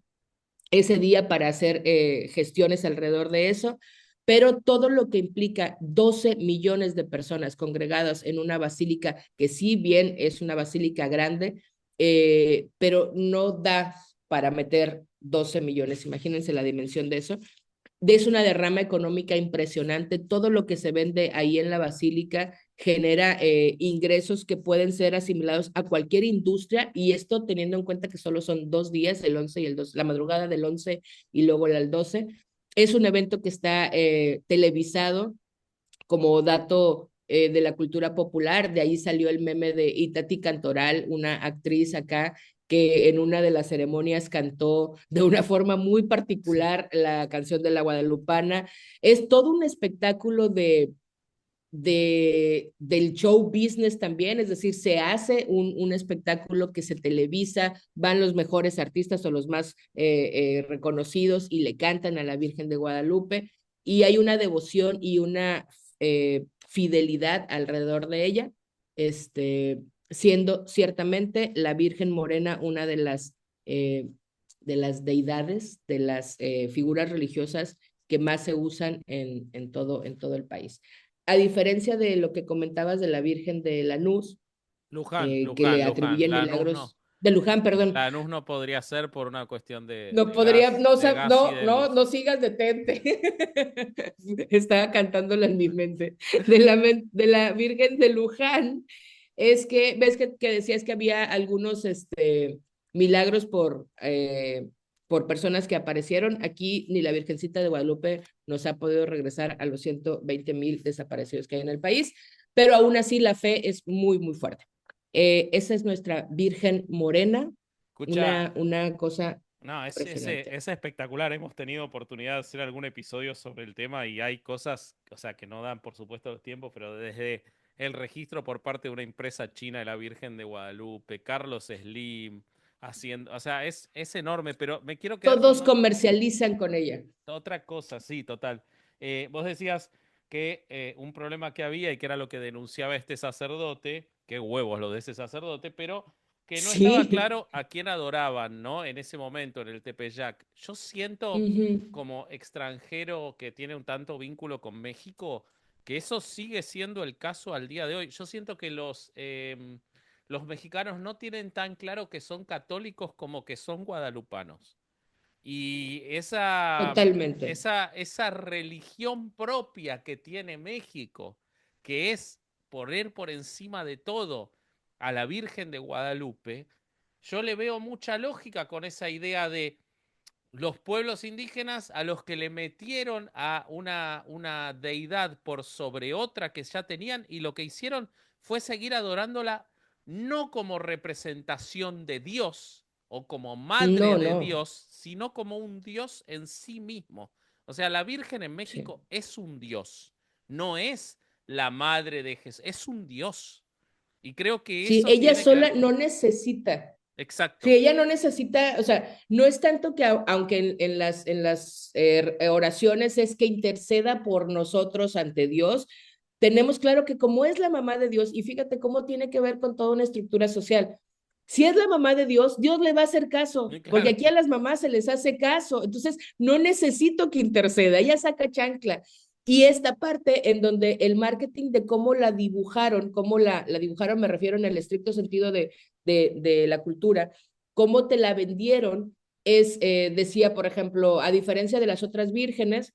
ese día para hacer gestiones alrededor de eso, pero todo lo que implica 12 millones de personas congregadas en una basílica, que si bien es una basílica grande, pero no da para meter 12 millones, imagínense la dimensión de eso. Es una derrama económica impresionante. Todo lo que se vende ahí en la basílica genera ingresos que pueden ser asimilados a cualquier industria, y esto teniendo en cuenta que solo son 2 días, el 11 y el 12, la madrugada del 11 y luego el 12. Es un evento que está televisado como dato de la cultura popular. De ahí salió el meme de Itati Cantoral, una actriz acá que en una de las ceremonias cantó de una forma muy particular la canción de la Guadalupana. Es todo un espectáculo del show business también, es decir, se hace un espectáculo que se televisa, van los mejores artistas o los más reconocidos y le cantan a la Virgen de Guadalupe, y hay una devoción y una fidelidad alrededor de ella, siendo ciertamente la Virgen Morena una de las deidades, de las figuras religiosas que más se usan en todo el país. A diferencia de lo que comentabas de la Virgen de Lanús, Luján, que le Luján, Luján. atribuyen Lanús no. milagros. de Luján, perdón. Lanús no podría ser por una cuestión No podría, no, de gas y de luz. no sigas, detente. Estaba cantándola en mi mente. De la Virgen de Luján, es que, ves que decías que había algunos milagros por personas que aparecieron. Aquí ni la Virgencita de Guadalupe nos ha podido regresar a los 120,000 desaparecidos que hay en el país, pero aún así la fe es muy, muy fuerte. Esa es nuestra Virgen Morena, Escucha, una cosa no, impresionante. es espectacular. Hemos tenido oportunidad de hacer algún episodio sobre el tema y hay cosas, o sea, que no dan, por supuesto, los tiempos, pero desde el registro por parte de una empresa china de la Virgen de Guadalupe, Carlos Slim, haciendo, o sea, es enorme, pero me quiero quedar Todos con comercializan con ella. otra cosa, sí, total. Vos decías que un problema que había y que era lo que denunciaba este sacerdote, qué huevos lo de ese sacerdote, pero que no estaba Sí. claro a quién adoraban, ¿no? En ese momento, en el Tepeyac. Yo siento, Ujú. como extranjero que tiene un tanto vínculo con México, que eso sigue siendo el caso al día de hoy. Yo siento que los mexicanos no tienen tan claro que son católicos como que son guadalupanos. Y Totalmente. esa religión propia que tiene México, que es poner por encima de todo a la Virgen de Guadalupe, yo le veo mucha lógica con esa idea de los pueblos indígenas a los que le metieron a una deidad por sobre otra que ya tenían y lo que hicieron fue seguir adorándola no como representación de Dios o como madre No, de no. Dios, sino como un Dios en sí mismo. O sea, la Virgen en Sí. México es un Dios, no es la madre de Jesús, es un Dios. Y creo que Sí, eso ella tiene que ver sola con... no necesita. Sí, Exacto. ella no necesita, o sea, no es tanto que aunque en las oraciones es que interceda por nosotros ante Dios, tenemos claro que como es la mamá de Dios, y fíjate cómo tiene que ver con toda una estructura social. Si es la mamá de Dios, Dios le va a hacer caso, porque Claro. aquí a las mamás se les hace caso. Entonces, no necesito que interceda, ella saca chancla. Y esta parte en donde el marketing de cómo la dibujaron, cómo la dibujaron, me refiero en el estricto sentido de la cultura, cómo te la vendieron, decía, por ejemplo, a diferencia de las otras vírgenes,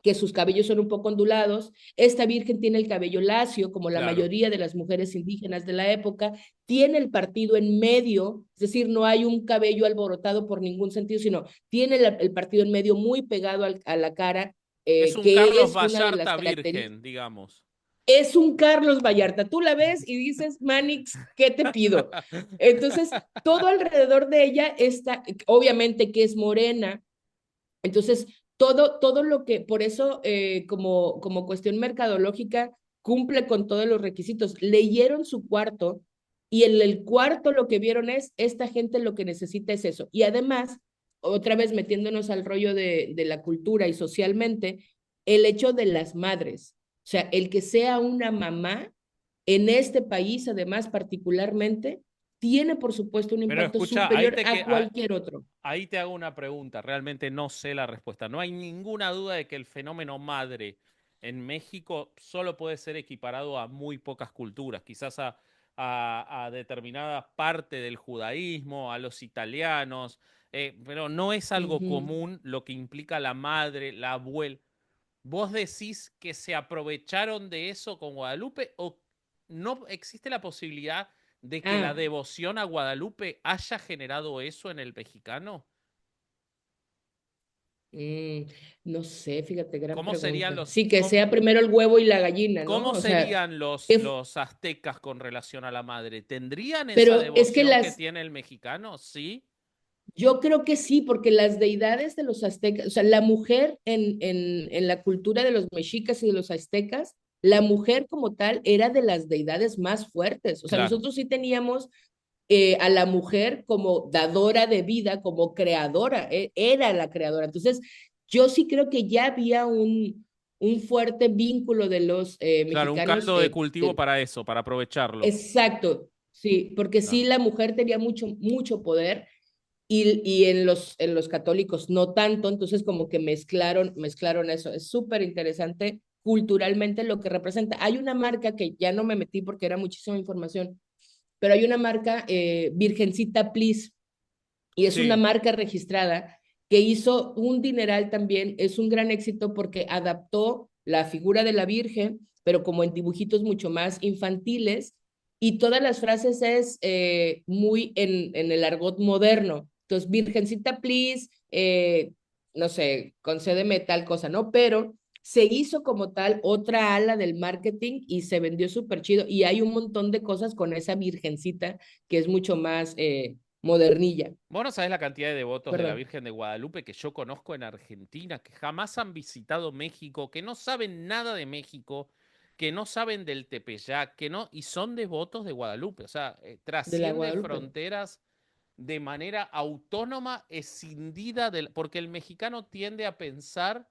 que sus cabellos son un poco ondulados, esta virgen tiene el cabello lacio, como la Claro. mayoría de las mujeres indígenas de la época, tiene el partido en medio, es decir, no hay un cabello alborotado por ningún sentido, sino tiene el partido en medio muy pegado a la cara, Es un que Carlos es una de las Vallarta características. virgen, digamos. Es un Carlos Vallarta. Tú la ves y dices, Manix, ¿qué te pido? Entonces, todo alrededor de ella está, obviamente que es morena. Entonces, todo lo que, por eso, como cuestión mercadológica, cumple con todos los requisitos. Leyeron su cuarto y en el cuarto lo que vieron es, esta gente lo que necesita es eso. Y además, otra vez metiéndonos al rollo de la cultura y socialmente, el hecho de las madres. O sea, el que sea una mamá en este país, además, particularmente, tiene, por supuesto, un Pero impacto escucha, superior a cualquier otro. ahí te hago una pregunta. Realmente no sé la respuesta. No hay ninguna duda de que el fenómeno madre en México solo puede ser equiparado a muy pocas culturas, quizás a determinada parte del judaísmo, a los italianos, pero no es Uh algo -huh. común lo que implica la madre, la abuela. ¿Vos decís que se aprovecharon de eso con Guadalupe o no existe la posibilidad de que la Ah, devoción a Guadalupe haya generado eso en el mexicano? Mm, no sé, fíjate, gran ¿Cómo serían pregunta. Sí, que cómo, sea primero el huevo y la gallina, ¿no? cómo O sea, serían que- los aztecas con relación a la madre? ¿Tendrían esa pero es que devoción que tiene el mexicano? Sí, yo creo que sí, porque las deidades de los aztecas, o sea, la mujer en la cultura de los mexicas y de los aztecas, la mujer como tal era de las deidades más fuertes. O sea, claro. nosotros sí teníamos a la mujer como dadora de vida, como creadora, era la creadora. Entonces, yo sí creo que ya había un fuerte vínculo de los Claro, un mexicanos. caldo de cultivo para eso, para aprovecharlo. Exacto, sí, porque sí, Claro. la mujer tenía mucho, mucho poder y en los católicos no tanto, entonces como que mezclaron eso. Es súper interesante culturalmente lo que representa. Hay una marca que ya no me metí porque era muchísima información, pero hay una marca, Virgencita Please, y es una Sí. marca registrada que hizo un dineral también, es un gran éxito porque adaptó la figura de la Virgen, pero como en dibujitos mucho más infantiles, y todas las frases es muy en el argot moderno. Entonces, Virgencita, please, no sé, concédeme tal cosa, ¿no? Pero se hizo como tal otra ala del marketing y se vendió súper chido. Y hay un montón de cosas con esa Virgencita que es mucho más modernilla. Vos no sabés la cantidad de devotos de la Perdón, Virgen de Guadalupe que yo conozco en Argentina, que jamás han visitado México, que no saben nada de México, que no saben del Tepeyac, que no, y son devotos de Guadalupe. O sea, de la trasciende Guadalupe. fronteras de manera autónoma, escindida del, porque el mexicano tiende a pensar,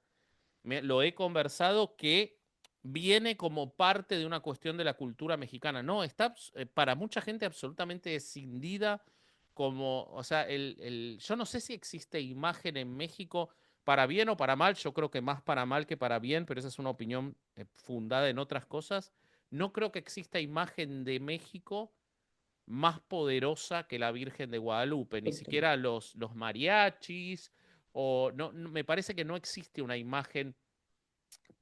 lo he conversado, que viene como parte de una cuestión de la cultura mexicana. No, está para mucha gente absolutamente escindida como, o sea, yo no sé si existe imagen en México para bien o para mal, yo creo que más para mal que para bien, pero esa es una opinión fundada en otras cosas. No creo que exista imagen de México más poderosa que la Virgen de Guadalupe, ni siquiera los mariachis, o me parece que no existe una imagen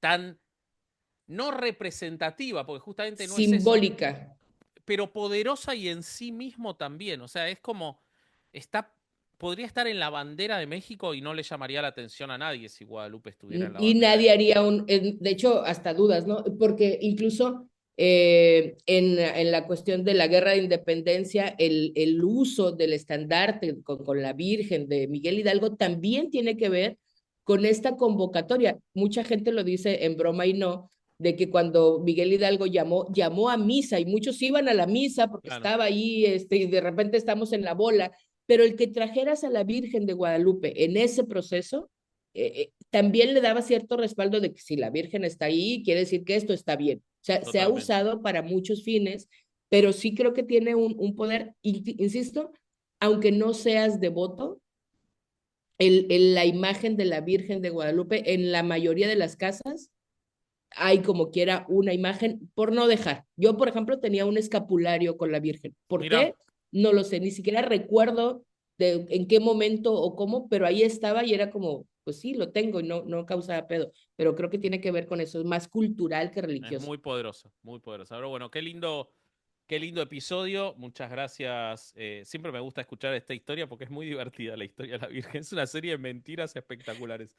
tan, no representativa, porque justamente no es eso, Simbólica. pero poderosa y en sí mismo también. O sea, es como, está, podría estar en la bandera de México y no le llamaría la atención a nadie si Guadalupe estuviera en la Y bandera de nadie México. haría de hecho, hasta dudas, ¿no? Porque incluso en la cuestión de la guerra de independencia, el uso del estandarte con la Virgen de Miguel Hidalgo también tiene que ver con esta convocatoria. Mucha gente lo dice en broma y no, de que cuando Miguel Hidalgo llamó a misa y muchos iban a la misa porque Claro, estaba ahí, y de repente estamos en la bola, pero el que trajeras a la Virgen de Guadalupe en ese proceso también le daba cierto respaldo de que si la Virgen está ahí, quiere decir que esto está bien. O sea, se ha totalmente. usado para muchos fines, pero sí creo que tiene un poder, insisto, aunque no seas devoto, la imagen de la Virgen de Guadalupe en la mayoría de las casas hay como quiera una imagen por no dejar. Yo, por ejemplo, tenía un escapulario con la Virgen. ¿Por Mira, qué? No lo sé, ni siquiera recuerdo de en qué momento o cómo, pero ahí estaba y era como, pues sí, lo tengo y no causaba pedo, pero creo que tiene que ver con eso, es más cultural que es religioso. muy poderoso, muy poderoso. Pero bueno, qué lindo episodio. Muchas gracias. Siempre me gusta escuchar esta historia porque es muy divertida la historia de la Virgen. Es una serie de mentiras espectaculares.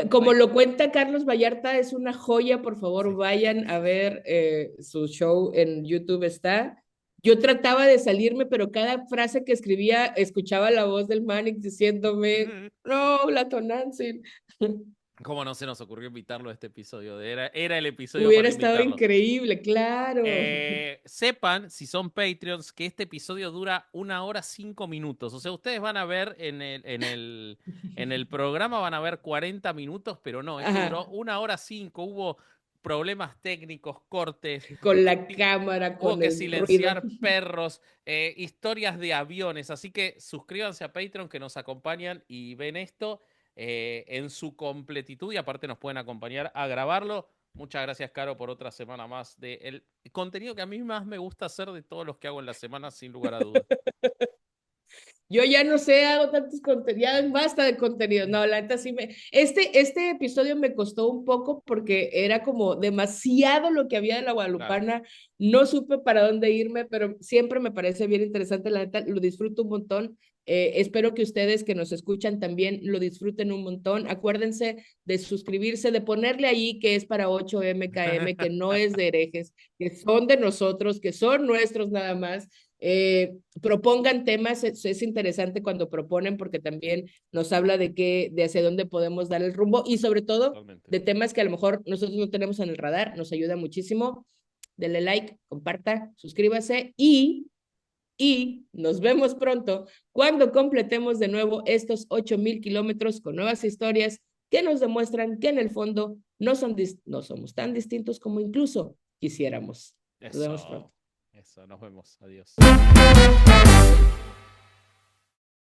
Como lo cuenta Carlos Vallarta, es una joya, por favor, Sí. vayan a ver su show en YouTube está. Yo trataba de salirme, pero cada frase que escribía escuchaba la voz del Manix diciéndome, no, la Tonantzin. ¿Cómo no se nos ocurrió invitarlo a este episodio? Era el episodio Hubiera para estado invitarlo. increíble, claro. Sepan, si son Patreons, que este episodio dura 1 hora 5 minutos. O sea, ustedes van a ver en el programa, van a ver 40 minutos, pero no, esto duró Ajá, 1 hora 5. Hubo problemas técnicos, cortes, con la cámara, hubo con que el ruido. silenciar perros, historias de aviones. Así que suscríbanse a Patreon que nos acompañan y ven esto en su completitud y aparte nos pueden acompañar a grabarlo. Muchas gracias, Caro, por otra semana más de el contenido que a mí más me gusta hacer de todos los que hago en la semana, sin lugar a dudas. Yo ya no sé, hago tantos contenidos, ya basta de contenido. No, la neta sí me. Este episodio me costó un poco porque era como demasiado lo que había de la Claro, Guadalupana. No supe para dónde irme, pero siempre me parece bien interesante. La neta, lo disfruto un montón. Espero que ustedes que nos escuchan también lo disfruten un montón. Acuérdense de suscribirse, de ponerle ahí que es para 8MKM, que no es de herejes, que son de nosotros, que son nuestros nada más. Propongan temas, es interesante cuando proponen porque también nos habla de hacia dónde podemos dar el rumbo y sobre todo totalmente. de temas que a lo mejor nosotros no tenemos en el radar, nos ayuda muchísimo. Denle like, comparta, suscríbase y nos vemos pronto cuando completemos de nuevo estos 8,000 kilómetros con nuevas historias que nos demuestran que en el fondo no somos tan distintos como incluso quisiéramos. Nos vemos Eso, pronto. eso, nos vemos. Adiós.